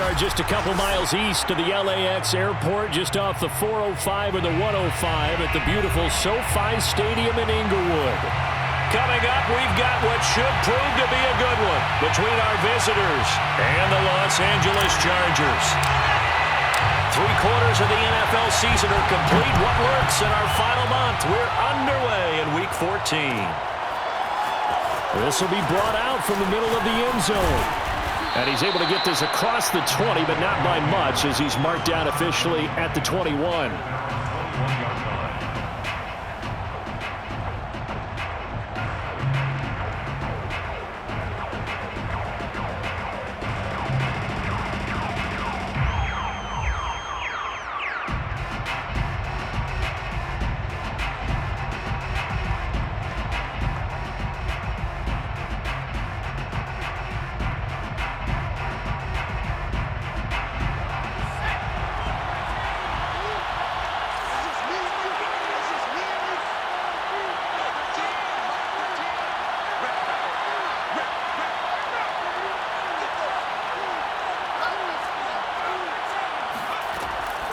are just a couple miles east of the LAX airport, just off the 405 or the 105 at the beautiful SoFi Stadium in Inglewood. Coming up, we've got what should prove to be a good one between our visitors and the Los Angeles Chargers. 3/4 of the NFL season are complete. What lurks in our final month? We're underway in Week 14. This will be brought out from the middle of the end zone. And he's able to get this across the 20, but not by much, as he's marked down officially at the 21.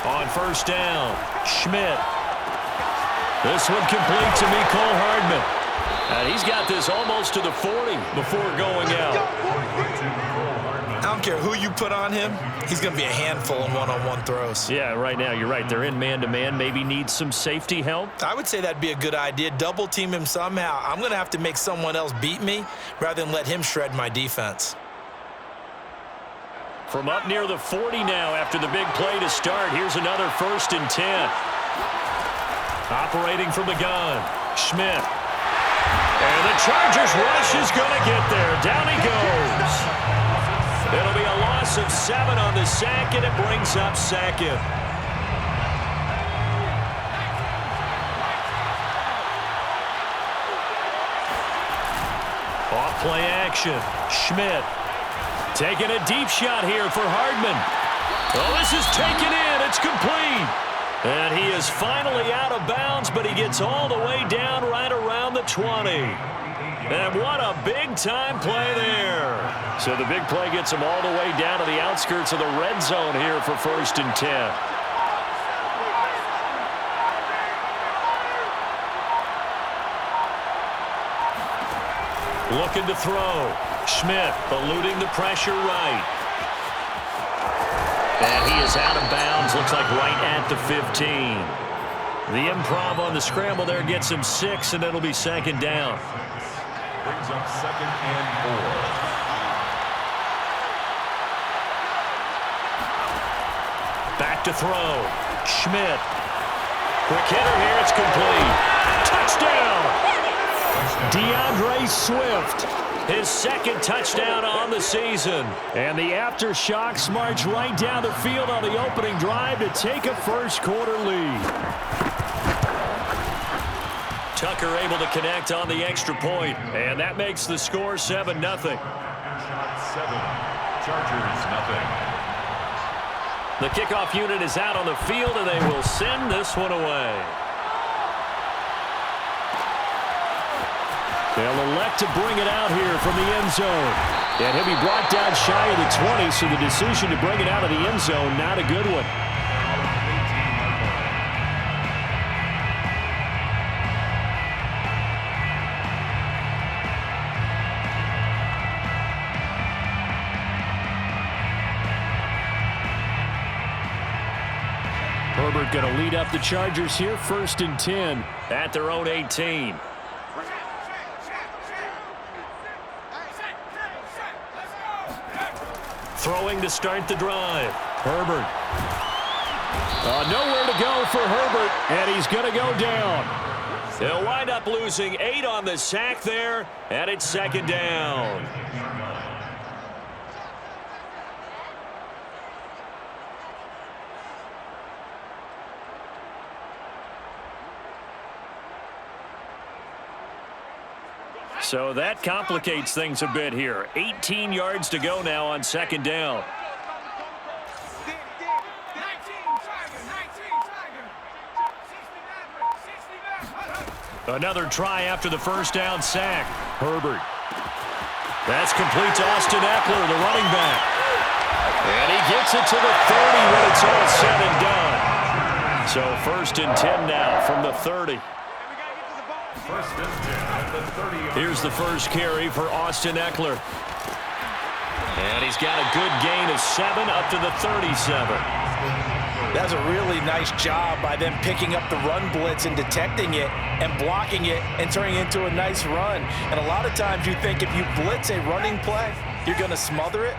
On first down, Schmidt. This one complete to Mecole Hardman. And he's got this almost to the 40 before going out. I don't care who you put on him, he's going to be a handful in one-on-one throws. Yeah, right now, you're right. They're in man-to-man. Maybe needs some safety help. I would say that'd be a good idea. Double team him somehow. I'm going to have to make someone else beat me rather than let him shred my defense. From up near the 40 now after the big play to start. Here's another 1st and 10. Operating from the gun, Schmidt. And the Chargers rush is going to get there. Down he goes. It'll be a loss of 7 on the sack, and it brings up 2nd. Off play action, Schmidt. Taking a deep shot here for Hardman. Oh, this is taken in. It's complete. And he is finally out of bounds, but he gets all the way down right around the 20. And what a big-time play there. So the big play gets him all the way down to the outskirts of the red zone here for 1st and 10. Looking to throw. Schmidt eluding the pressure right. And he is out of bounds, looks like right at the 15. The improv on the scramble there gets him 6, and it'll be 2nd down. Brings up 2nd and 4. Back to throw. Schmidt. Quick hitter here, it's complete. Touchdown! DeAndre Swift. His 2nd touchdown on the season. And the Aftershocks march right down the field on the opening drive to take a first-quarter lead. Tucker able to connect on the extra point, and that makes the score 7-0. 7, Chargers 0. The kickoff unit is out on the field, and they will send this one away. They'll elect to bring it out here from the end zone. And he'll be brought down shy of the 20, so the decision to bring it out of the end zone, not a good one. Herbert going to lead up the Chargers here, 1st and 10 at their own 18. Throwing to start the drive. Herbert. Nowhere to go for Herbert, and he's going to go down. They'll wind up losing 8 on the sack there, and it's 2nd down. So that complicates things a bit here. 18 yards to go now on 2nd down. Another try after the 1st down sack. Herbert. That's complete to Austin Eckler, the running back. And he gets it to the 30 when it's all said and done. So 1st and 10 now from the 30. First and 10 at the 30-yard line. Here's the first carry for Austin Eckler. And he's got a good gain of 7 up to the 37. That's a really nice job by them picking up the run blitz and detecting it and blocking it and turning it into a nice run. And a lot of times you think if you blitz a running play, you're going to smother it.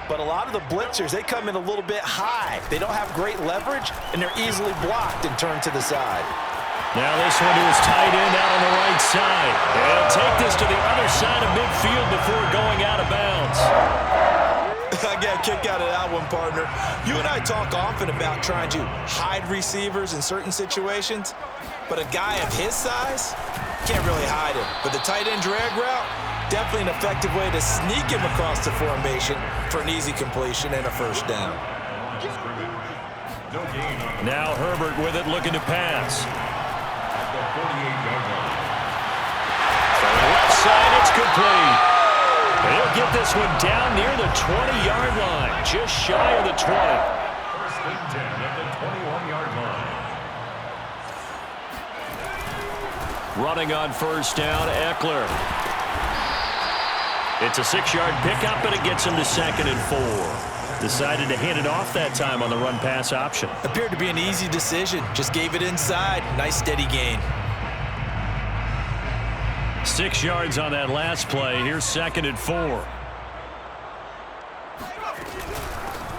But a lot of the blitzers, they come in a little bit high. They don't have great leverage, and they're easily blocked and turned to the side. Now this one to his tight end out on the right side. He'll take this to the other side of midfield before going out of bounds. I got a kick out of that one, partner. You and I talk often about trying to hide receivers in certain situations, but a guy of his size can't really hide him. But the tight end drag route, definitely an effective way to sneak him across the formation for an easy completion and a first down. No gain on Now Herbert with it, looking to pass. the 48-yard line. From the left side, it's complete. He'll get this one down near the 20-yard line, just shy of the 20. First and 10 at the 21-yard line. Running on first down, Eckler. It's a 6-yard pickup, and it gets him to 2nd and 4. Decided to hand it off that time on the run-pass option. Appeared to be an easy decision. Just gave it inside. Nice steady gain. 6 yards on that last play. Here's 2nd and 4.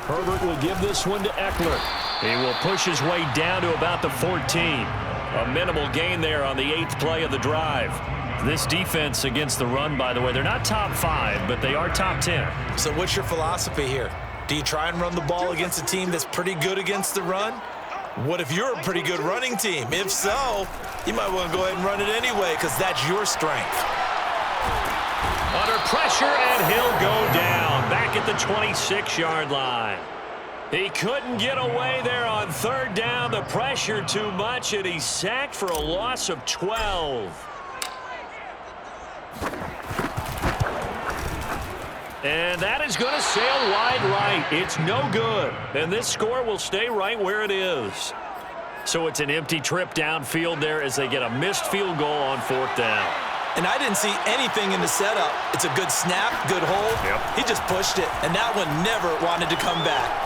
Herbert will give this one to Eckler. He will push his way down to about the 14. A minimal gain there on the 8th play of the drive. This defense against the run, by the way, they're not top 5, but they are top 10. So what's your philosophy here? Do you try and run the ball against a team that's pretty good against the run? What if you're a pretty good running team? If so, you might want to go ahead and run it anyway because that's your strength. Under pressure, and he'll go down back at the 26-yard line. He couldn't get away there on 3rd down. The pressure too much, and he's sacked for a loss of 12. And that is going to sail wide right. It's no good. And this score will stay right where it is. So it's an empty trip downfield there as they get a missed field goal on 4th down. And I didn't see anything in the setup. It's a good snap, good hold. Yep. He just pushed it, and that one never wanted to come back.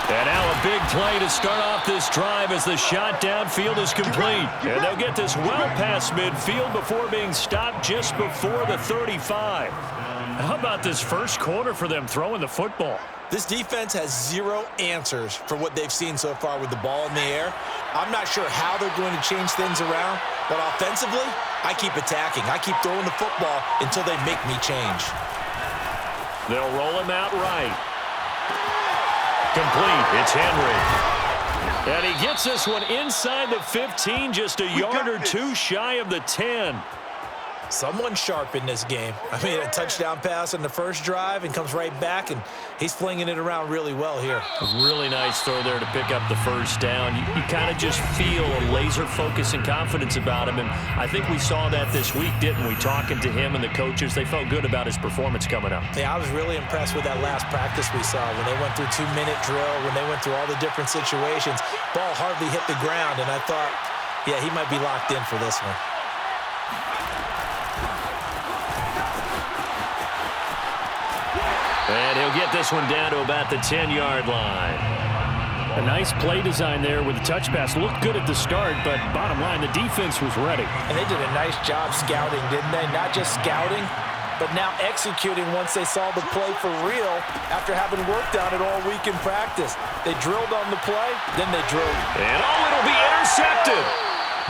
And now a big play to start off this drive as the shot downfield is complete. And they'll get this well past midfield before being stopped just before the 35. How about this first quarter for them throwing the football? This defense has zero answers for what they've seen so far with the ball in the air. I'm not sure how they're going to change things around, but offensively, I keep attacking. I keep throwing the football until they make me change. They'll roll him out right. Complete. It's Henry. And he gets this one inside the 15, just a yard or two shy of the 10. Someone sharp in this game. I mean, a touchdown pass on the first drive and comes right back, and he's flinging it around really well here. A really nice throw there to pick up the first down. You kind of just feel a laser focus and confidence about him, and I think we saw that this week, didn't we? Talking to him and the coaches, they felt good about his performance coming up. Yeah, I was really impressed with that last practice we saw when they went through 2-minute drill, when they went through all the different situations. Ball hardly hit the ground, and I thought, yeah, he might be locked in for this one. And he'll get this one down to about the 10-yard line. A nice play design there with the touch pass. Looked good at the start, but bottom line, the defense was ready. And they did a nice job scouting, didn't they? Not just scouting, but now executing once they saw the play for real after having worked on it all week in practice. They drilled on the play, then they drilled. And it'll be intercepted.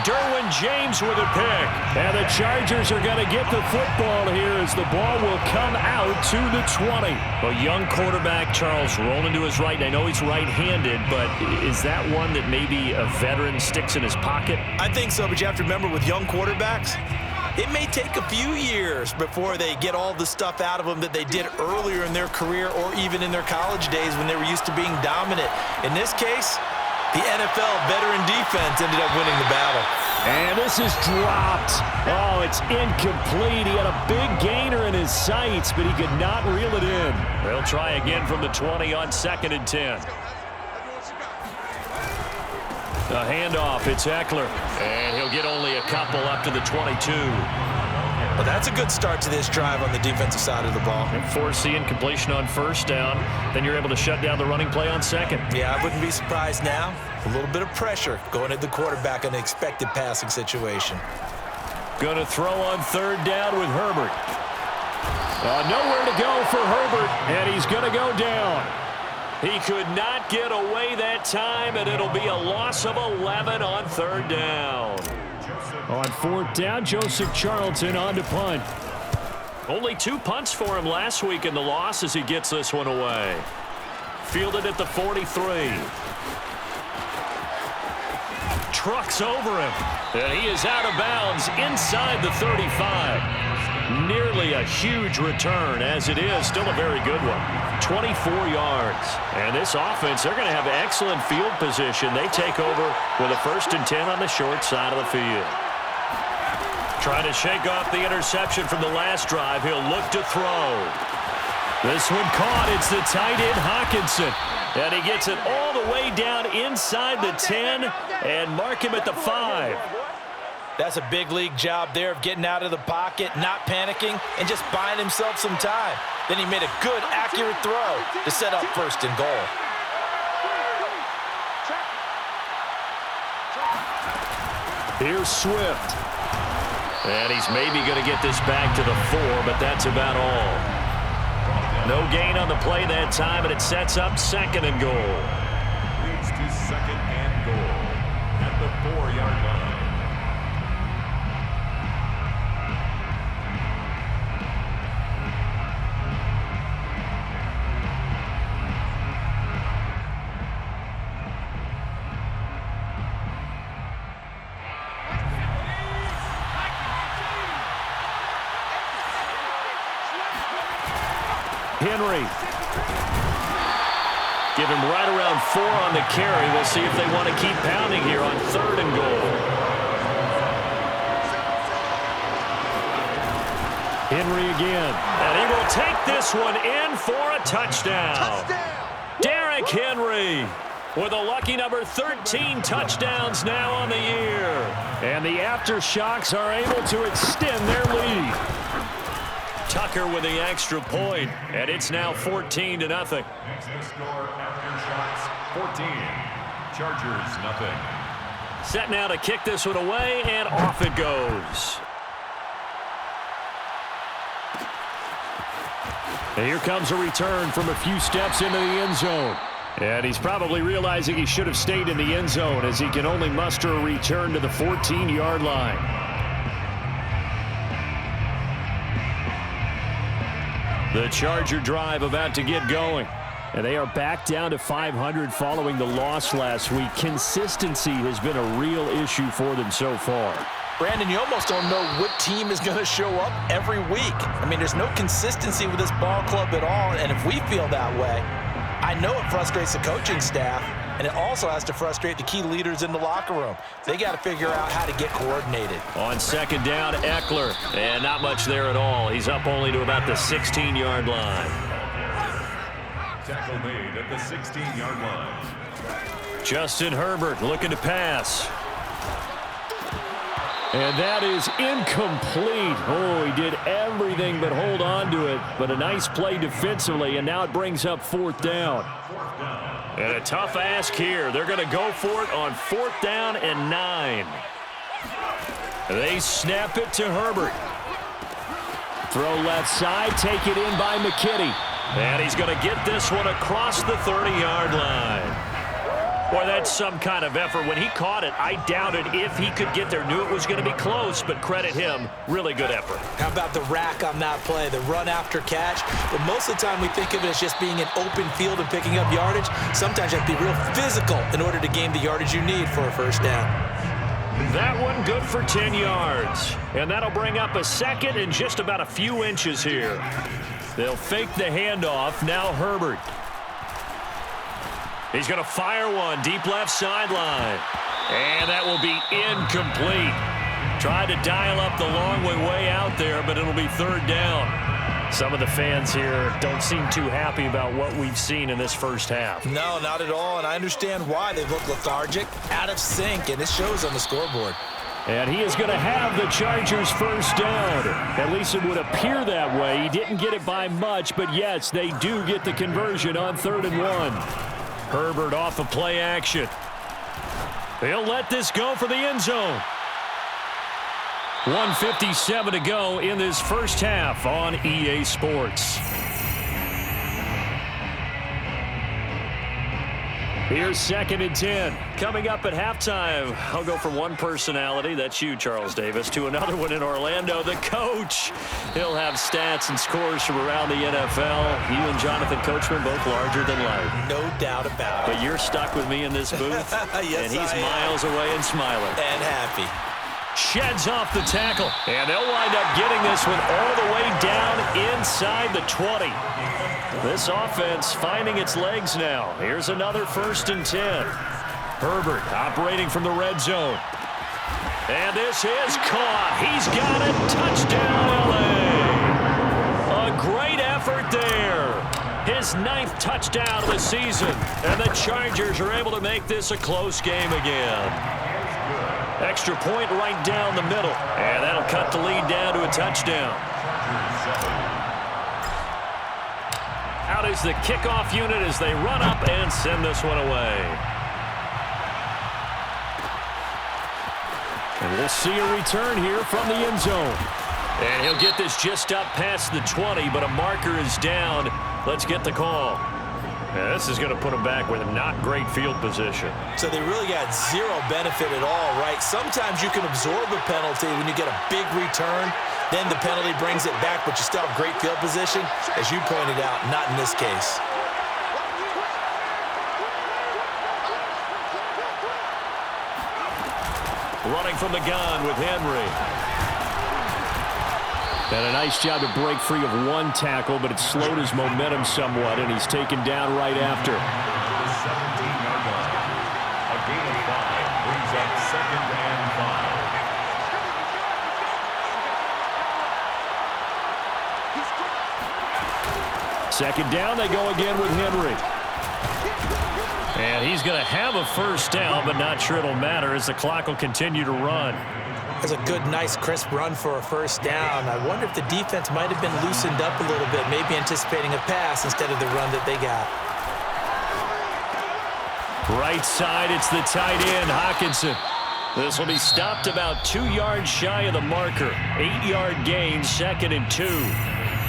Derwin James with a pick. And the Chargers are going to get the football here as the ball will come out to the 20. A young quarterback, Charles, rolling to his right. I know he's right-handed, but is that one that maybe a veteran sticks in his pocket? I think so, but you have to remember with young quarterbacks, it may take a few years before they get all the stuff out of them that they did earlier in their career or even in their college days when they were used to being dominant. In this case, the NFL veteran defense ended up winning the battle. And this is dropped. Oh, it's incomplete. He had a big gainer in his sights, but he could not reel it in. They'll try again from the 20 on 2nd and 10. A handoff, it's Eckler. And he'll get only a couple up to the 22. Well, that's a good start to this drive on the defensive side of the ball. And force the incompletion on 1st down. Then you're able to shut down the running play on 2nd. Yeah, I wouldn't be surprised now. A little bit of pressure going at the quarterback in an expected passing situation. Going to throw on 3rd down with Herbert. Nowhere to go for Herbert, and he's going to go down. He could not get away that time, and it'll be a loss of 11 on 3rd down. On 4th down, Joseph Charlton on to punt. Only 2 punts for him last week in the loss as he gets this one away. Fielded at the 43. Trucks over him, and he is out of bounds inside the 35. Nearly a huge return, as it is still a very good one. 24 yards. And this offense, they're going to have excellent field position. They take over with a 1st and 10 on the short side of the field. Trying to shake off the interception from the last drive. He'll look to throw. This one caught. It's the tight end, Hawkinson. And he gets it all the way down inside the 10 and mark him at the 5. That's a big league job there of getting out of the pocket, not panicking, and just buying himself some time. Then he made a good, accurate throw to set up 1st and goal. Here's Swift. And he's maybe going to get this back to the 4, but that's about all. No gain on the play that time, and it sets up 2nd and goal. Leads to 2nd and goal at the 4-yard line. Henry. Give him right around 4 on the carry. We'll see if they want to keep pounding here on 3rd and goal. Henry again. And he will take this one in for a touchdown. Derrick Henry with a lucky number 13 touchdowns now on the year. And the Aftershocks are able to extend their lead. Tucker with the extra point, and it's now 14-0. Next to score, Aftershocks 14, Chargers nothing. Set now to kick this one away, and off it goes. And here comes a return from a few steps into the end zone. And he's probably realizing he should have stayed in the end zone as he can only muster a return to the 14-yard line. The Charger drive about to get going. And they are back down to 500 following the loss last week. Consistency has been a real issue for them so far. Brandon, you almost don't know what team is going to show up every week. I mean, there's no consistency with this ball club at all, and if we feel that way, I know it frustrates the coaching staff, and it also has to frustrate the key leaders in the locker room. They got to figure out how to get coordinated. On 2nd down, Eckler, and not much there at all. He's up only to about the 16-yard line. Tackle made at the 16-yard line. Justin Herbert looking to pass. And that is incomplete. Oh, he did everything but hold on to it. But a nice play defensively, and now it brings up 4th down. And a tough ask here. They're going to go for it on 4th down and 9. They snap it to Herbert. Throw left side, take it in by McKinney. And he's going to get this one across the 30-yard line. Boy, that's some kind of effort. When he caught it, I doubted if he could get there. Knew it was going to be close, but credit him. Really good effort. How about the rack on that play, the run after catch? But most of the time we think of it as just being an open field and picking up yardage. Sometimes you have to be real physical in order to gain the yardage you need for a 1st down. That one good for 10 yards. And that'll bring up a 2nd and just about a few inches here. They'll fake the handoff. Now Herbert. He's going to fire one deep left sideline. And that will be incomplete. Tried to dial up the long way out there, but it'll be third down. Some of the fans here don't seem too happy about what we've seen in this first half. No, not at all, and I understand why. They look lethargic, out of sync, and it shows on the scoreboard. And he is going to have the Chargers first down. At least it would appear that way. He didn't get it by much, but yes, they do get the conversion on 3rd and 1. Herbert off of play action. He'll let this go for the end zone. 1:57 to go in this first half on EA Sports. Here's 2nd and 10. Coming up at halftime, I'll go from one personality, that's you, Charles Davis, to another one in Orlando, the coach. He'll have stats and scores from around the NFL. You and Jonathan Coachman both larger than life. No doubt about it. But you're stuck with me in this booth, yes, and he's miles away and smiling. And happy. Sheds off the tackle, and they'll wind up getting this one all the way down inside the 20. This offense finding its legs now. Here's another 1st and 10. Herbert operating from the red zone. And this is caught. He's got it. Touchdown, L.A. A great effort there. His 9th touchdown of the season. And the Chargers are able to make this a close game again. Extra point right down the middle. And that'll cut the lead down to a touchdown. Out is the kickoff unit as they run up and send this one away. And we'll see a return here from the end zone. And he'll get this just up past the 20, but a marker is down. Let's get the call. And this is going to put them back with a not great field position. So they really got zero benefit at all, right? Sometimes you can absorb a penalty when you get a big return. Then the penalty brings it back, but you still have great field position. As you pointed out, not in this case. Running from the gun with Henry. And a nice job to break free of one tackle, but it slowed his momentum somewhat, and he's taken down right after. The 17-yard line. A gain of 5 brings up 2nd and 5. Second down, they go again with Henry. And he's going to have a first down, but not sure it'll matter as the clock will continue to run. That's a good, nice, crisp run for a first down. I wonder if the defense might have been loosened up a little bit, maybe anticipating a pass instead of the run that they got. Right side, it's the tight end, Hockenson. This will be stopped about 2 yards shy of the marker. 8-yard gain, 2nd and 2.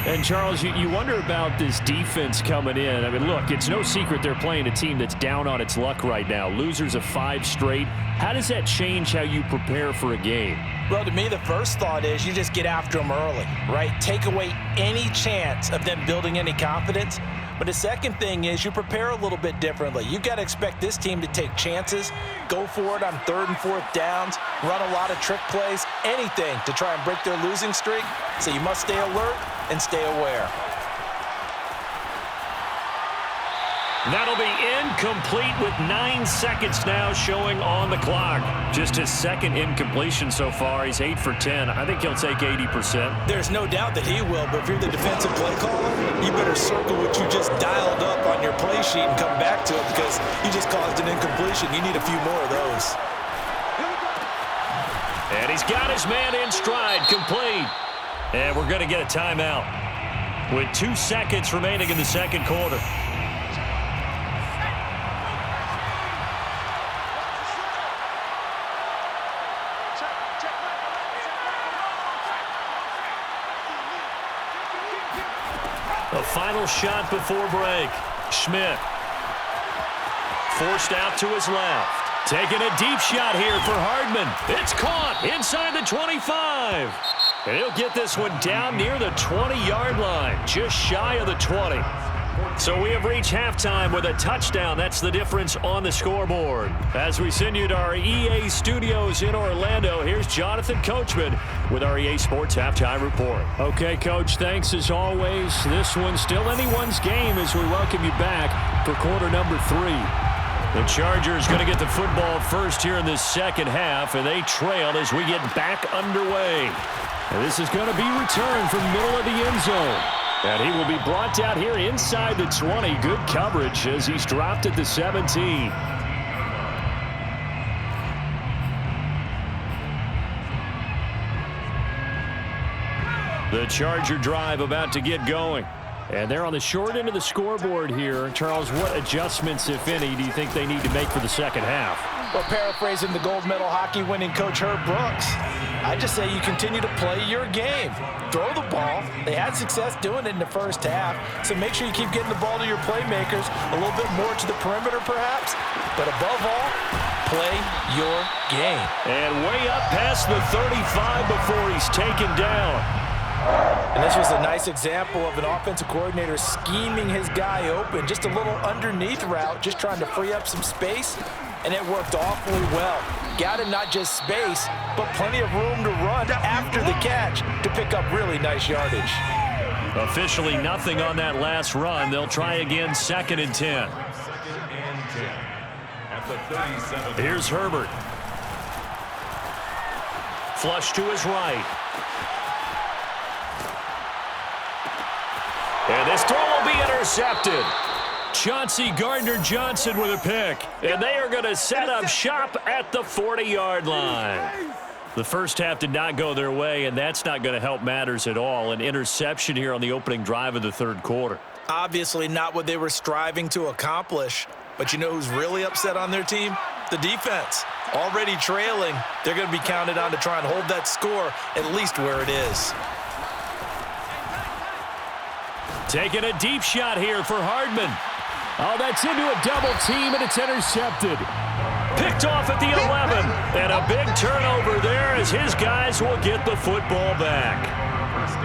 And, Charles, you wonder about this defense coming in. I mean, look, it's no secret they're playing a team that's down on its luck right now. Losers of 5 straight. How does that change how you prepare for a game? Well, to me, the first thought is you just get after them early, right? Take away any chance of them building any confidence. But the second thing is you prepare a little bit differently. You've got to expect this team to take chances, go for it on 3rd and 4th downs, run a lot of trick plays, anything to try and break their losing streak. So you must stay alert and stay aware. That'll be incomplete with 9 seconds now showing on the clock. Just his 2nd incompletion so far. He's 8 for 10. I think he'll take 80%. There's no doubt that he will, but if you're the defensive play caller, you better circle what you just dialed up on your play sheet and come back to it because you just caused an incompletion. You need a few more of those. And he's got his man in stride, complete. And we're going to get a timeout with 2 seconds remaining in the second quarter. A final shot before break. Schmidt. Forced out to his left. Taking a deep shot here for Hardman. It's caught inside the 25. And he'll get this one down near the 20-yard line, just shy of the 20. So we have reached halftime with a touchdown. That's the difference on the scoreboard. As we send you to our EA studios in Orlando, here's Jonathan Coachman with our EA Sports Halftime Report. Okay, Coach, thanks as always. This one's still anyone's game as we welcome you back for quarter number 3. The Chargers going to get the football first here in this second half, and they trail as we get back underway. And this is going to be returned from middle of the end zone. And he will be brought down here inside the 20. Good coverage as he's dropped at the 17. The Charger drive about to get going. And they're on the short end of the scoreboard here. Charles, what adjustments, if any, do you think they need to make for the second half? Well, paraphrasing the gold medal hockey winning coach Herb Brooks, I just say you continue to play your game. Throw the ball. They had success doing it in the first half, so make sure you keep getting the ball to your playmakers, a little bit more to the perimeter perhaps, but above all, play your game. And way up past the 35 before he's taken down. And this was a nice example of an offensive coordinator scheming his guy open, just a little underneath route, just trying to free up some space, and it worked awfully well. Got him not just space, but plenty of room to run after the catch to pick up really nice yardage. Officially nothing on that last run. They'll try again, 2nd and 10. Here's Herbert. Flush to his right. And this throw will be intercepted. Chauncey Gardner-Johnson with a pick. And they are going to set up shop at the 40-yard line. The first half did not go their way, and that's not going to help matters at all. An interception here on the opening drive of the third quarter. Obviously not what they were striving to accomplish. But you know who's really upset on their team? The defense. Already trailing, they're going to be counted on to try and hold that score at least where it is. Taking a deep shot here for Hardman. Oh, that's into a double team, and it's intercepted. Picked off at the 11. And a big turnover there as his guys will get the football back.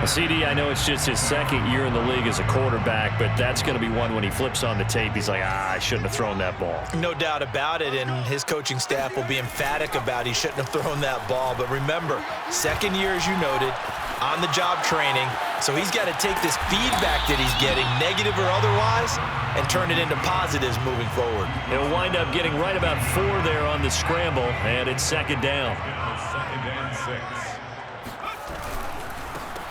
CD, I know it's just his second year in the league as a quarterback, but that's going to be one when he flips on the tape. He's like, I shouldn't have thrown that ball. No doubt about it, and his coaching staff will be emphatic about he shouldn't have thrown that ball. But remember, second year, as you noted, on-the-job training, so he's got to take this feedback that he's getting, negative or otherwise, and turn it into positives moving forward. He'll wind up getting right about 4 there on the scramble, and it's 2nd down. 2nd and 6.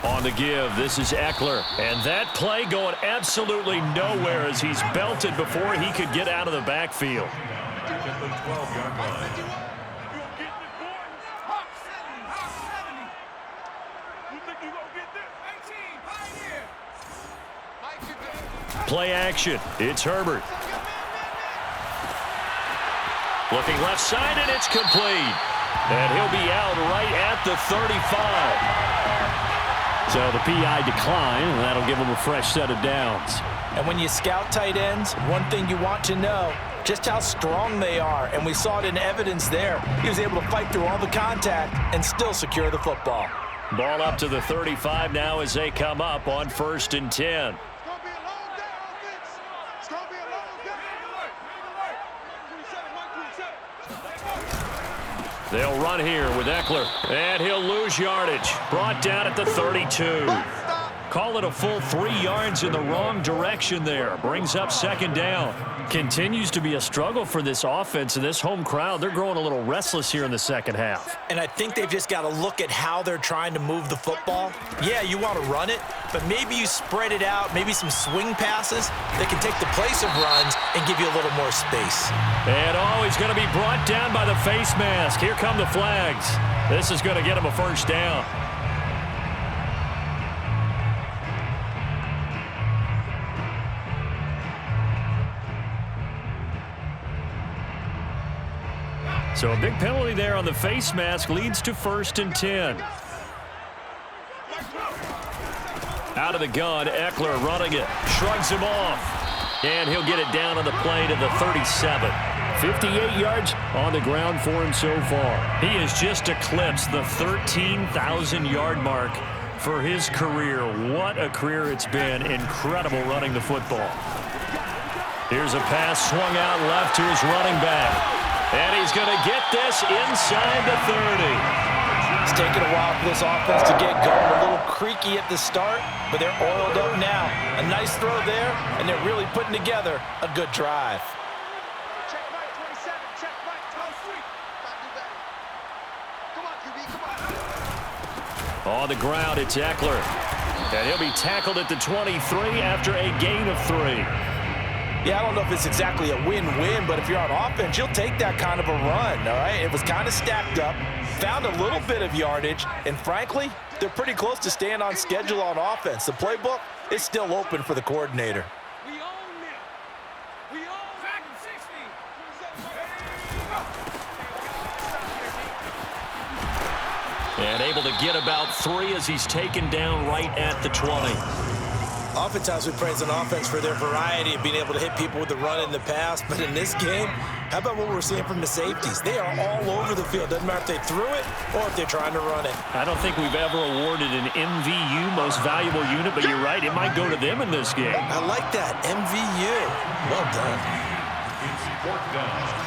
On the give, this is Eckler. And that play going absolutely nowhere as he's belted before he could get out of the backfield. At the 12-yard line. Play action. It's Herbert. Looking left side, and it's complete. And he'll be out right at the 35. So the PI decline, and that'll give him a fresh set of downs. And when you scout tight ends, one thing you want to know, just how strong they are. And we saw it in evidence there. He was able to fight through all the contact and still secure the football. Ball up to the 35 now as they come up on 1st and 10. They'll run here with Eckler, and he'll lose yardage. Brought down at the 32. Call it a full 3 yards in the wrong direction there. Brings up 2nd down. Continues to be a struggle for this offense and this home crowd. They're growing a little restless here in the second half. And I think they've just got to look at how they're trying to move the football. Yeah, you want to run it, but maybe you spread it out, maybe some swing passes that can take the place of runs and give you a little more space. And he's going to be brought down by the face mask. Here come the flags. This is going to get him a 1st down. So a big penalty there on the face mask leads to 1st and 10. Out of the gun, Eckler running it, shrugs him off, and he'll get it down on the play to the 37. 58 yards on the ground for him so far. He has just eclipsed the 13,000-yard mark for his career. What a career it's been. Incredible running the football. Here's a pass swung out left to his running back. And he's going to get this inside the 30. It's taken a while for this offense to get going. A little creaky at the start, but they're oiled up now. A nice throw there, and they're really putting together a good drive. On the ground, it's Eckler. And he'll be tackled at the 23 after a gain of 3. Yeah, I don't know if it's exactly a win-win, but if you're on offense, you'll take that kind of a run, all right? It was kind of stacked up, found a little bit of yardage, and frankly, they're pretty close to staying on schedule on offense. The playbook is still open for the coordinator. And able to get about 3 as he's taken down right at the 20. Oftentimes we praise an offense for their variety of being able to hit people with the run in the past, but in this game, how about what we're seeing from the safeties? They are all over the field. Doesn't matter if they threw it or if they're trying to run it. I don't think we've ever awarded an MVU, most valuable unit, but you're right, it might go to them in this game. I like that, MVU. Well done. It's 4th down.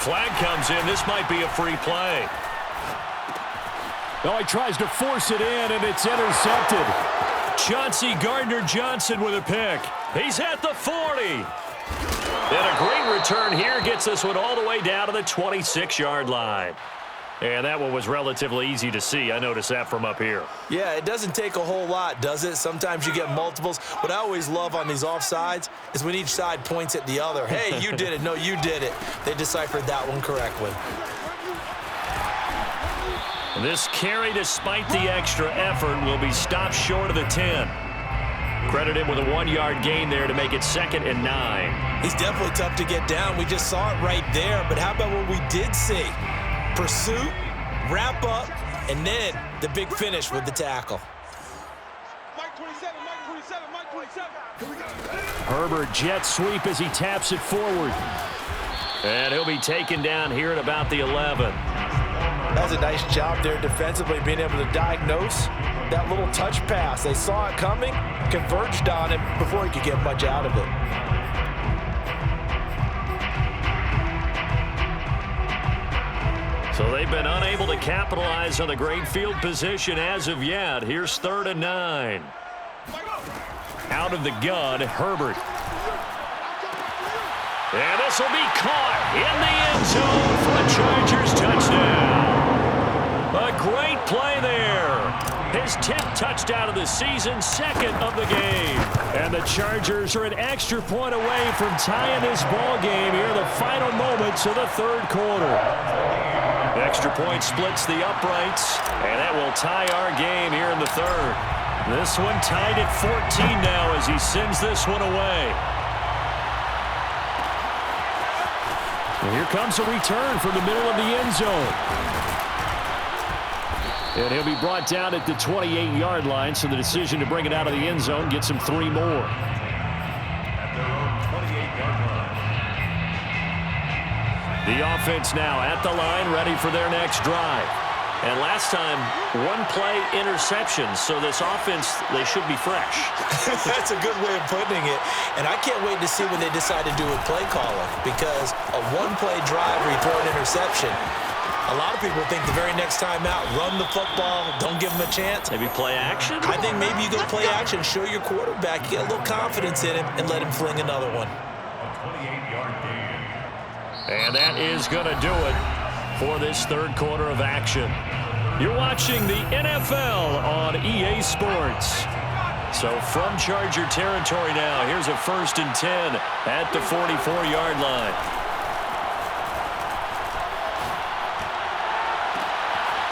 Flag comes in. This might be a free play. Oh, he tries to force it in, and it's intercepted. Chauncey Gardner-Johnson with a pick. He's at the 40. And a great return here gets this one all the way down to the 26-yard line. And that one was relatively easy to see. I noticed that from up here. Yeah, it doesn't take a whole lot, does it? Sometimes you get multiples. What I always love on these offsides is when each side points at the other. Hey, you did it. No, you did it. They deciphered that one correctly. This carry, despite the extra effort, will be stopped short of the 10. Credit him with a 1-yard gain there to make it 2nd and 9. He's definitely tough to get down. We just saw it right there. But how about what we did see? Pursuit, wrap up, and then the big finish with the tackle. Herbert jet sweep as he taps it forward. And he'll be taken down here at about the 11. That was a nice job there defensively, being able to diagnose that little touch pass. They saw it coming, converged on it before he could get much out of it. So they've been unable to capitalize on the great field position as of yet. Here's 3rd and 9. Out of the gun, Herbert. And this will be caught in the end zone for a Chargers touchdown. A great play there. His 10th touchdown of the season, 2nd of the game. And the Chargers are an extra point away from tying this ball game here in the final moments of the 3rd quarter. Extra point splits the uprights, and that will tie our game here in the 3rd. This one tied at 14 now as he sends this one away. And here comes a return from the middle of the end zone. And he'll be brought down at the 28-yard line, so the decision to bring it out of the end zone gets him 3 more. The offense now at the line, ready for their next drive. And last time, 1-play interceptions, so this offense, they should be fresh. That's a good way of putting it. And I can't wait to see when they decide to do a play calling, because a 1-play drive where you throw an interception, a lot of people think the very next time out, run the football, don't give them a chance. Maybe play action? I think maybe you go play action, show your quarterback, get a little confidence in him, and let him fling another one. A 28-yard gain. And that is going to do it for this 3rd quarter of action. You're watching the NFL on EA Sports. So from Charger territory now, here's a 1st and 10 at the 44-yard line.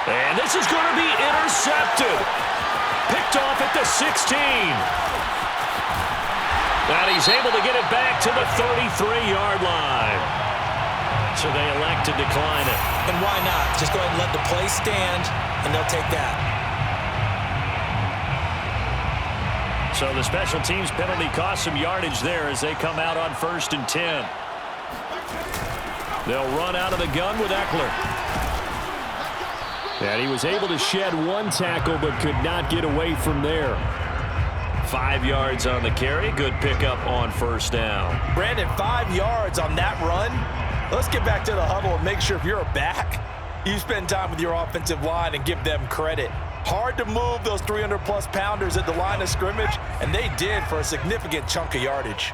And this is going to be intercepted. Picked off at the 16. And he's able to get it back to the 33-yard line. So they elect to decline it. And why not? Just go ahead and let the play stand, and they'll take that. So the special teams penalty cost some yardage there as they come out on 1st and 10. They'll run out of the gun with Eckler. And he was able to shed 1 tackle but could not get away from there. 5 yards on the carry. Good pickup on 1st down. Brandon, 5 yards on that run. Let's get back to the huddle and make sure if you're a back, you spend time with your offensive line and give them credit. Hard to move those 300-plus pounders at the line of scrimmage, and they did for a significant chunk of yardage.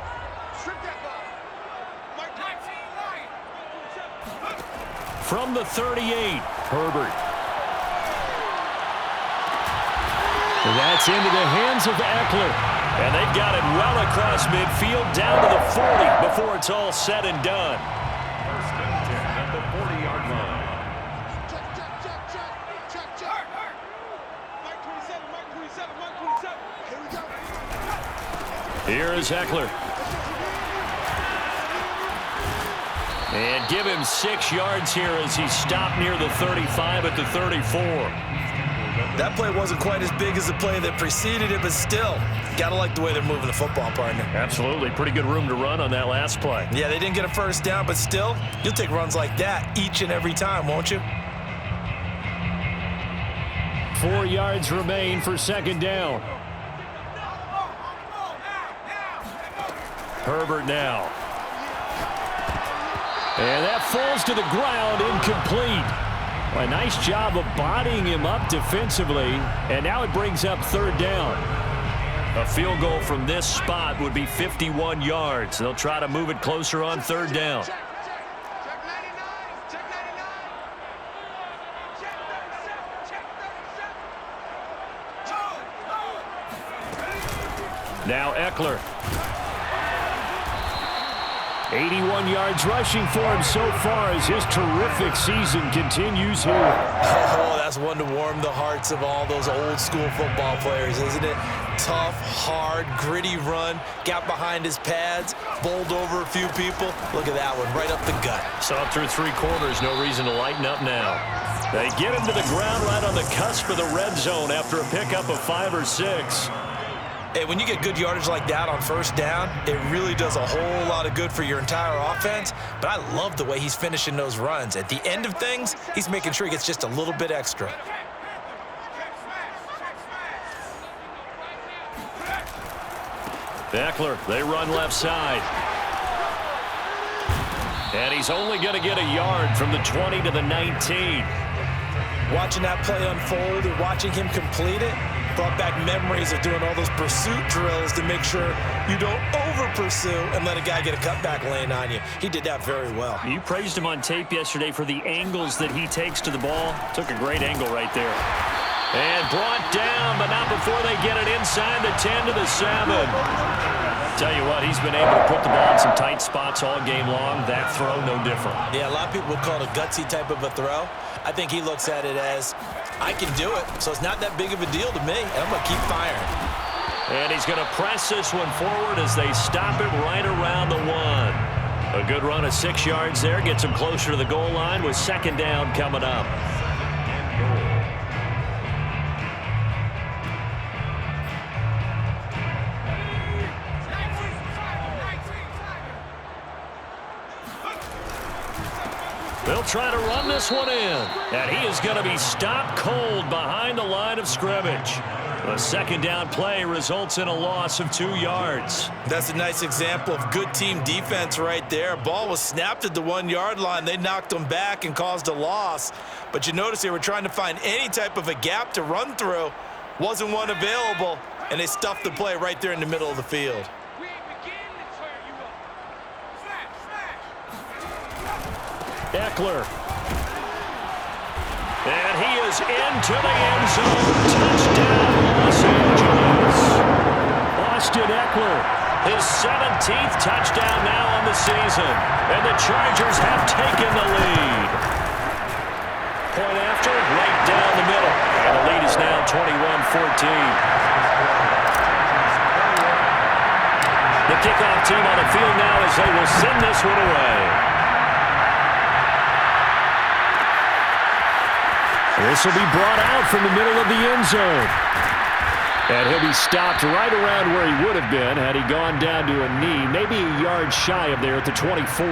from the 38. Herbert. And that's into the hands of Eckler. And they've got it well across midfield down to the 40 before it's all said and done. First and 10 at the 40-yard line. Here is Eckler. And give him 6 yards here as he stopped near the 35 at the 34. That play wasn't quite as big as the play that preceded it, but still, gotta like the way they're moving the football, partner. Absolutely. Pretty good room to run on that last play. Yeah, they didn't get a first down, but still, you'll take runs like that each and every time, won't you? 4 yards remain for second down. Herbert now. And that falls to the ground, incomplete. A nice job of bodying him up defensively, and now it brings up third down. A field goal from this spot would be 51 yards. They'll try to move it closer on third down. Now Eckler. 81 yards rushing for him so far as his terrific season continues here. Oh, that's one to warm the hearts of all those old school football players, isn't it? Tough, hard, gritty run, got behind his pads, bowled over a few people. Look at that one, right up the gut. Saw through 3 quarters, no reason to lighten up now. They get him to the ground right on the cusp of the red zone after a pickup of 5 or 6. Hey, when you get good yardage like that on first down, it really does a whole lot of good for your entire offense. But I love the way he's finishing those runs. At the end of things, he's making sure he gets just a little bit extra. Eckler, they run left side. And he's only going to get a yard from the 20 to the 19. Watching that play unfold and watching him complete it brought back memories of doing all those pursuit drills to make sure you don't over-pursue and let a guy get a cutback lane on you. He did that very well. You praised him on tape yesterday for the angles that he takes to the ball. Took a great angle right there. And brought down, but not before they get it inside the 10 to the 7. Tell you what, he's been able to put the ball in some tight spots all game long. That throw, no different. Yeah, a lot of people would call it a gutsy type of a throw. I think he looks at it as, I can do it, so it's not that big of a deal to me, and I'm going to keep firing. And he's going to press this one forward as they stop it right around the 1. A good run of 6 yards there, gets him closer to the goal line with second down coming up. They'll try to run this one in, and he is going to be stopped cold behind the line of scrimmage. The second down play results in a loss of 2 yards. That's a nice example of good team defense right there. Ball was snapped at the 1-yard line. They knocked him back and caused a loss. But you notice they were trying to find any type of a gap to run through. Wasn't one available, and they stuffed the play right there in the middle of the field. Eckler. And he is into the end zone. Touchdown, Los Angeles. Austin Eckler, his 17th touchdown now on the season. And the Chargers have taken the lead. Point after, right down the middle. And the lead is now 21-14. The kickoff team on the field now as they will send this one away. This will be brought out from the middle of the end zone. And he'll be stopped right around where he would have been had he gone down to a knee, maybe a yard shy of there at the 24.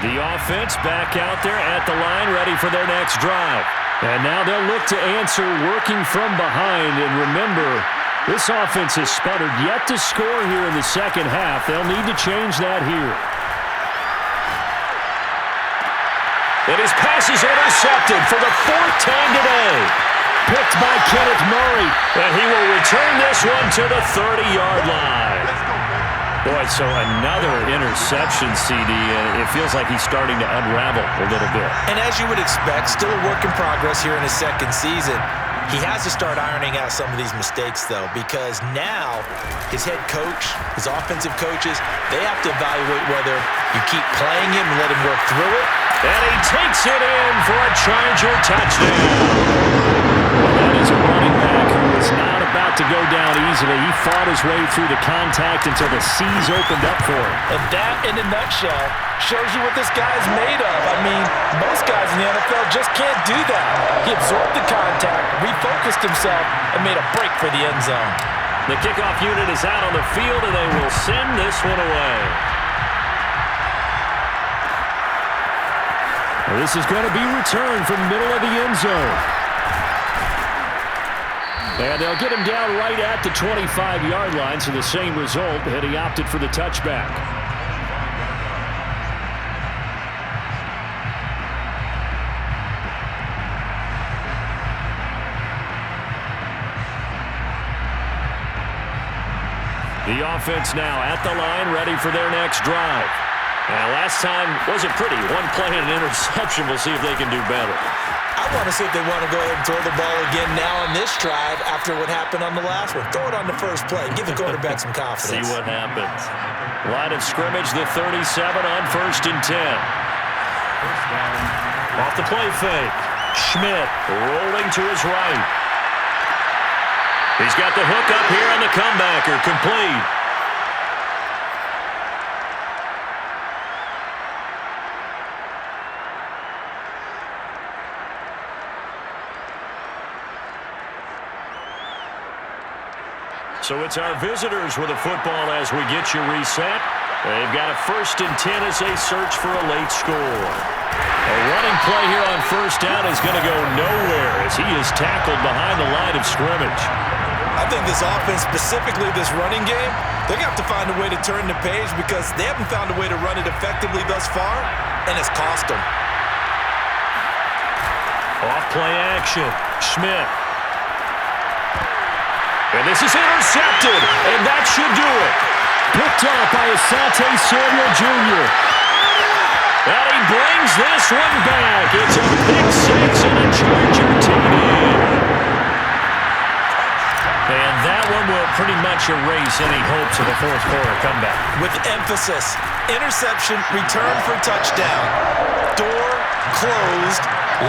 The offense back out there at the line, ready for their next drive. And now they'll look to answer working from behind. And remember, this offense has sputtered yet to score here in the second half. They'll need to change that here. And his pass is intercepted for the 4th time today. picked by Kenneth Murray. And he will return this one to the 30-yard line. Boy, so another interception, CD, and it feels like he's starting to unravel a little bit. And as you would expect, still a work in progress here in his second season. He has to start ironing out some of these mistakes, though, because now his head coach, his offensive coaches, they have to evaluate whether you keep playing him and let him work through it. And he takes it in for a Charger touchdown. That is a running back who is not about to go down easily. He fought his way through the contact until the seas opened up for him. And that, in a nutshell, shows you what this guy is made of. I mean, most guys in the NFL just can't do that. He absorbed the contact, refocused himself, and made a break for the end zone. The kickoff unit is out on the field, and they will send this one away. Well, this is going to be returned from the middle of the end zone. And they'll get him down right at the 25-yard line, so the same result, and he opted for the touchback. The offense now at the line, ready for their next drive. And last time wasn't pretty. One play and an interception. We'll see if they can do better. I want to see if they want to go ahead and throw the ball again now on this drive after what happened on the last one. Throw it on the first play. Give the quarterback some confidence. See what happens. Line of scrimmage, the 37 on 1st and 10. Off the play fake. Schmidt rolling to his right. He's got the hook up here on the comebacker. Complete. So it's our visitors with the football as we get you reset. They've got a 1st and 10 as they search for a late score. A running play here on 1st down is going to go nowhere as he is tackled behind the line of scrimmage. I think this offense, specifically this running game, they're going to have to find a way to turn the page because they haven't found a way to run it effectively thus far, and it's cost them. Off play action. Schmidt. And this is intercepted, and that should do it. Picked off by Asante Samuel Jr. And he brings this one back. It's a pick six and a Charger TD. And that one will pretty much erase any hopes of a fourth quarter comeback. With emphasis, interception, return for touchdown. Door closed,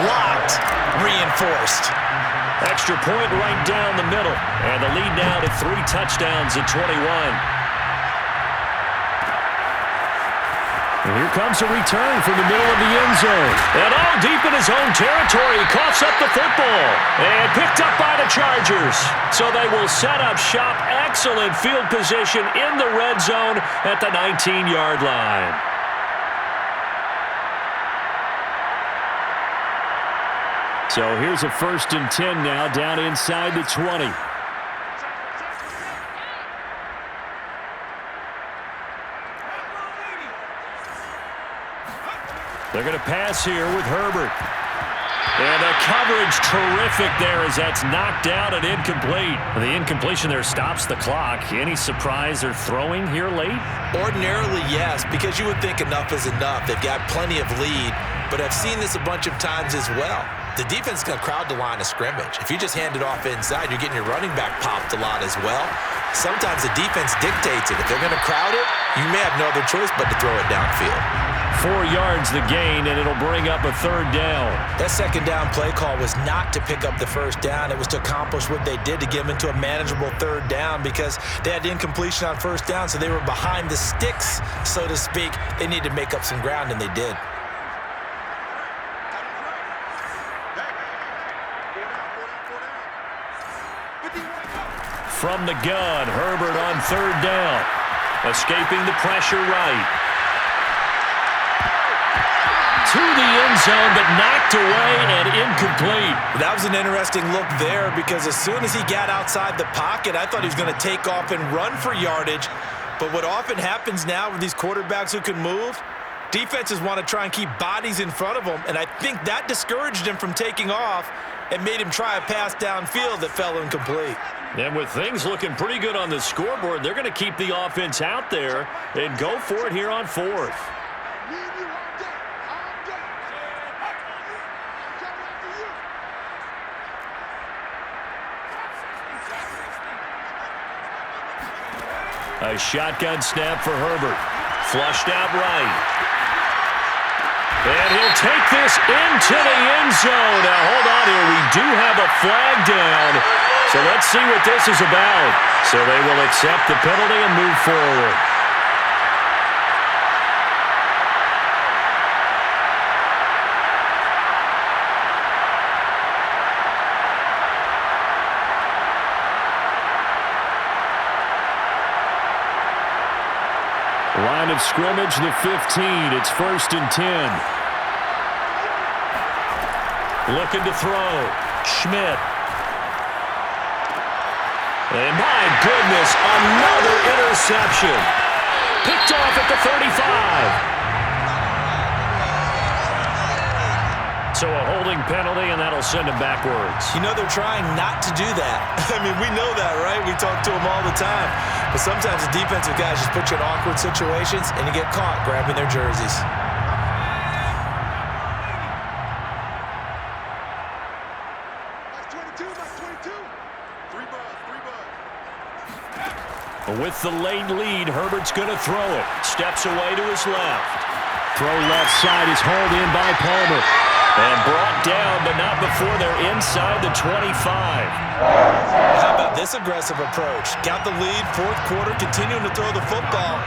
locked, reinforced. Extra point right down the middle. And the lead now to 3 touchdowns at 21. And here comes a return from the middle of the end zone. And all deep in his own territory, he coughs up the football. And picked up by the Chargers. So they will set up shop. Excellent field position in the red zone at the 19-yard line. So here's a 1st and 10 now down inside the 20. They're going to pass here with Herbert. And the coverage terrific there as that's knocked down and incomplete. The incompletion there stops the clock. Any surprise they're throwing here late? Ordinarily, yes, because you would think enough is enough. They've got plenty of lead, but I've seen this a bunch of times as well. The defense is going to crowd the line of scrimmage. If you just hand it off inside, you're getting your running back popped a lot as well. Sometimes the defense dictates it. If they're going to crowd it, you may have no other choice but to throw it downfield. 4 yards the gain, and it'll bring up a 3rd down. That 2nd down play call was not to pick up the 1st down. It was to accomplish what they did to get them into a manageable 3rd down because they had incompletion on 1st down, so they were behind the sticks, so to speak. They needed to make up some ground, and they did. From the gun, Herbert on 3rd down. Escaping the pressure right. To the end zone, but knocked away and incomplete. That was an interesting look there because as soon as he got outside the pocket, I thought he was going to take off and run for yardage. But what often happens now with these quarterbacks who can move, defenses want to try and keep bodies in front of them, and I think that discouraged him from taking off. and made him try a pass downfield that fell incomplete. And with things looking pretty good on the scoreboard, they're going to keep the offense out there and go for it here on 4th. A shotgun snap for Herbert. Flushed out right. And he'll take this into the end zone. Now, hold on here. We do have a flag down. So let's see what this is about. So they will accept the penalty and move forward. Line of scrimmage, the 15. It's 1st and 10. Looking to throw. Schmidt. And my goodness, another interception. Picked off at the 35. So a holding penalty, and that'll send him backwards. You know, they're trying not to do that. I mean, we know that, right? We talk to them all the time. But sometimes the defensive guys just put you in awkward situations, and you get caught grabbing their jerseys. With the late lead, Herbert's going to throw it. Steps away to his left. Throw left side is hauled in by Palmer. And brought down, but not before they're inside the 25. How about this aggressive approach? Got the lead, 4th quarter, continuing to throw the football.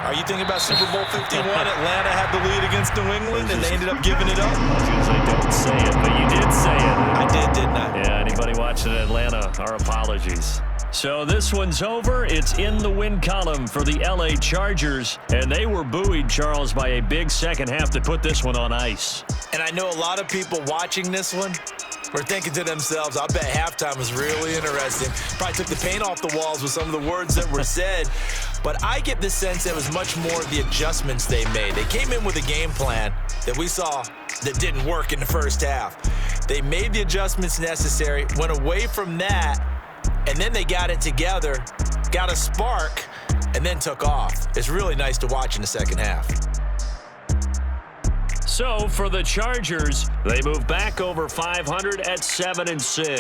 Are you thinking about Super Bowl 51? Atlanta had the lead against New England, and they ended up giving it up? I was going to say, don't say it, but you did say it. I did, didn't I? Yeah, anybody watching Atlanta, our apologies. So this one's over. It's in the win column for the L.A. Chargers, and they were buoyed, Charles, by a big second half to put this one on ice. And I know a lot of people watching this one were thinking to themselves, I bet halftime was really interesting. Probably took the paint off the walls with some of the words that were said. But I get the sense that it was much more of the adjustments they made. They came in with a game plan that we saw that didn't work in the first half. They made the adjustments necessary, went away from that, and then they got it together, got a spark, and then took off. It's really nice to watch in the second half. So for the Chargers, they move back over 500 at 7-6.